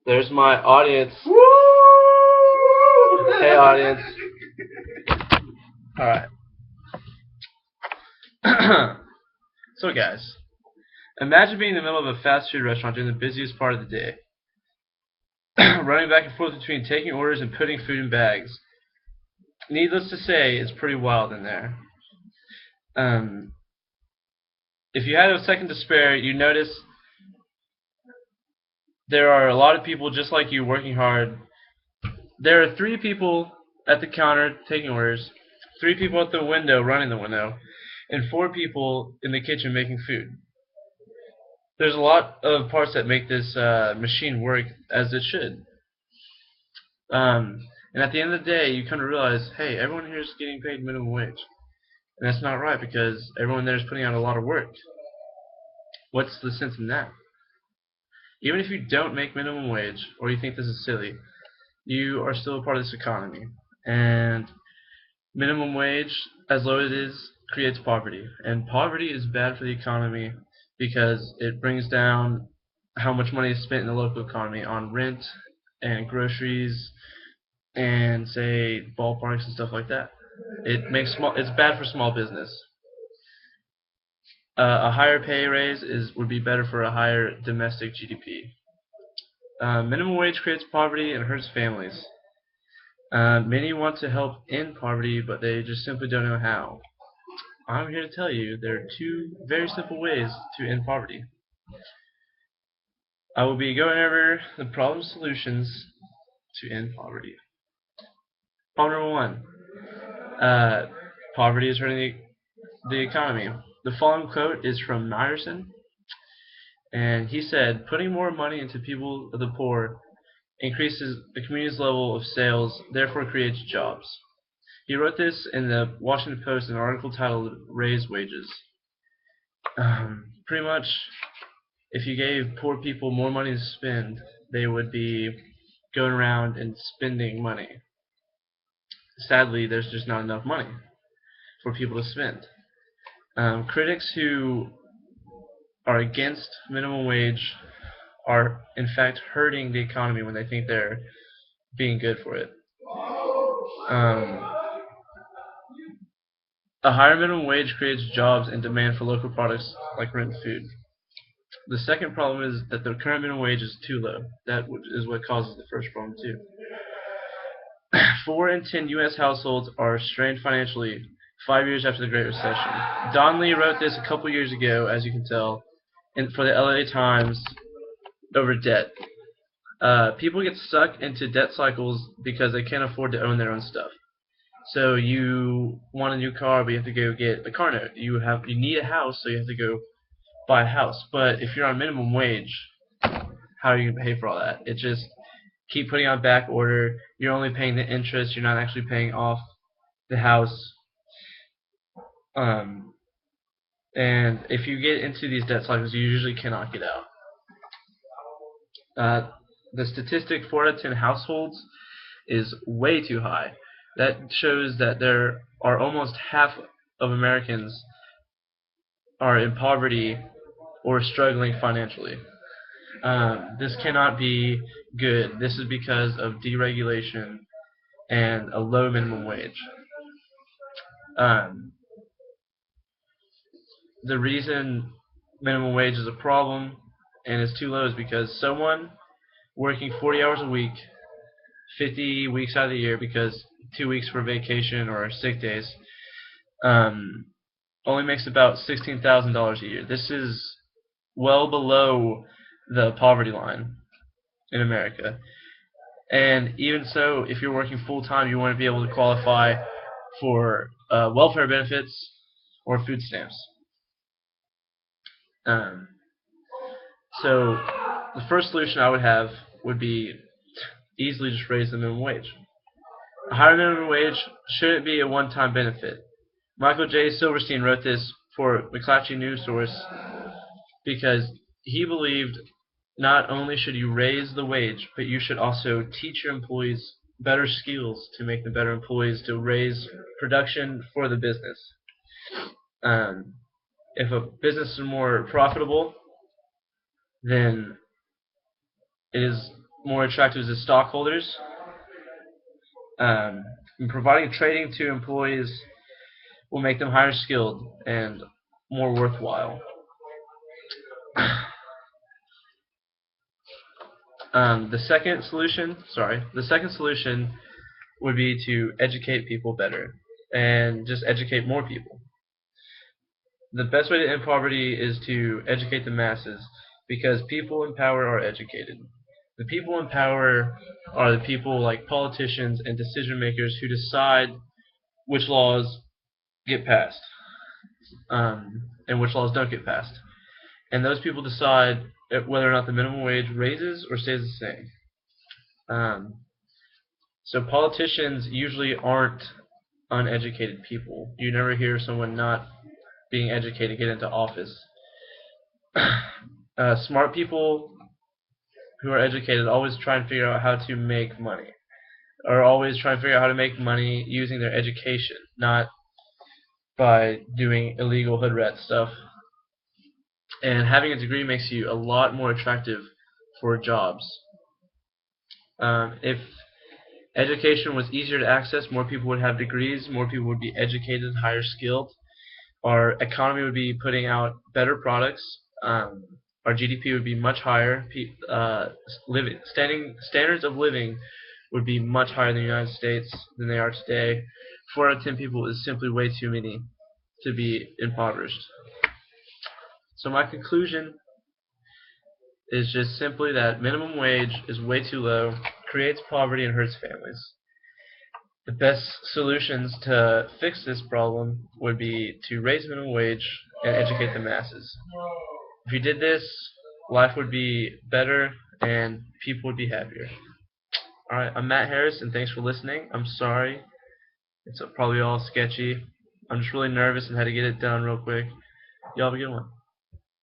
There's my audience. Hey, audience. All right. So, guys, imagine being in the middle of a fast food restaurant during the busiest part of the day, running back and forth between taking orders and putting food in bags. Needless to say, it's pretty wild in there. Um, if you had a second to spare, you notice there are a lot of people just like you working hard. There are 3 people at the counter taking orders, 3 people at the window running the window, and 4 people in the kitchen making food. There's a lot of parts that make this machine work as it should. And at the end of the day, you come to realize, hey, everyone here is getting paid minimum wage. And that's not right because everyone there is putting out a lot of work. What's the sense in that? Even if you don't make minimum wage, or you think this is silly, you are still a part of this economy. And minimum wage, as low as it is, creates poverty. And poverty is bad for the economy because it brings down how much money is spent in the local economy on rent and groceries and, say, ballparks and stuff like that. It's bad for small business. A higher pay raise would be better for a higher domestic GDP. Minimum wage creates poverty and hurts families. Many want to help end poverty, but they just simply don't know how. I'm here to tell you there are 2 very simple ways to end poverty. I will be going over the problem solutions to end poverty. Problem number 1. Poverty is hurting the economy. The following quote is from Myerson, and he said, "Putting more money into people of the poor increases the community's level of sales, therefore creates jobs." He wrote this in the Washington Post in an article titled "Raise Wages." Pretty much, if you gave poor people more money to spend, they would be going around and spending money. Sadly, there's just not enough money for people to spend. Critics who are against minimum wage are in fact hurting the economy when they think they're being good for it. A higher minimum wage creates jobs and demand for local products like rent and food. The second problem is that the current minimum wage is too low. That is what causes the first problem too. 4 in 10 U.S. households are strained financially 5 years after the Great Recession. Don Lee wrote this a couple years ago, as you can tell, for the LA Times over debt. People get stuck into debt cycles because they can't afford to own their own stuff. So you want a new car, but you have to go get a car note. You need a house, so you have to go buy a house. But if you're on minimum wage, how are you going to pay for all that? It just keep putting on back order. You're only paying the interest. You're not actually paying off the house. And if you get into these debt cycles, you usually cannot get out. The statistic 4 out of 10 households is way too high. That shows that there are almost half of Americans are in poverty or struggling financially. This cannot be good. This is because of deregulation and a low minimum wage. The reason minimum wage is a problem and it's too low is because someone working 40 hours a week, 50 weeks out of the year, because 2 weeks for vacation or sick days, only makes about $16,000 a year. This is well below the poverty line in America. And even so, if you're working full-time, you want to be able to qualify for welfare benefits or food stamps. So the first solution I would have would be easily just raise the minimum wage. A higher minimum wage shouldn't be a one-time benefit. Michael J. Silverstein wrote this for McClatchy News Source because he believed not only should you raise the wage, but you should also teach your employees better skills to make them better employees, to raise production for the business. If a business is more profitable, then it is more attractive to stockholders. And providing trading to employees will make them higher skilled and more worthwhile. The second solution would be to educate people better and just educate more people. The best way to end poverty is to educate the masses, because people in power are educated. The people in power are the people like politicians and decision makers who decide which laws get passed, and which laws don't get passed. And those people decide whether or not the minimum wage raises or stays the same. So politicians usually aren't uneducated people. You never hear someone not being educated get into office. Smart people who are educated always try and figure out how to make money, or always try and figure out how to make money using their education, not by doing illegal hood rat stuff. And having a degree makes you a lot more attractive for jobs. If education was easier to access, more people would have degrees, more people would be educated, higher skilled. Our economy would be putting out better products. Our GDP would be much higher. Standards of living would be much higher in the United States than they are today. 4 out of 10 people is simply way too many to be impoverished. So my conclusion is just simply that minimum wage is way too low, creates poverty, and hurts families. The best solutions to fix this problem would be to raise minimum wage and educate the masses. If you did this, life would be better and people would be happier. Alright, I'm Matt Harris, and thanks for listening. I'm sorry. It's probably all sketchy. I'm just really nervous and had to get it done real quick. Y'all have a good one.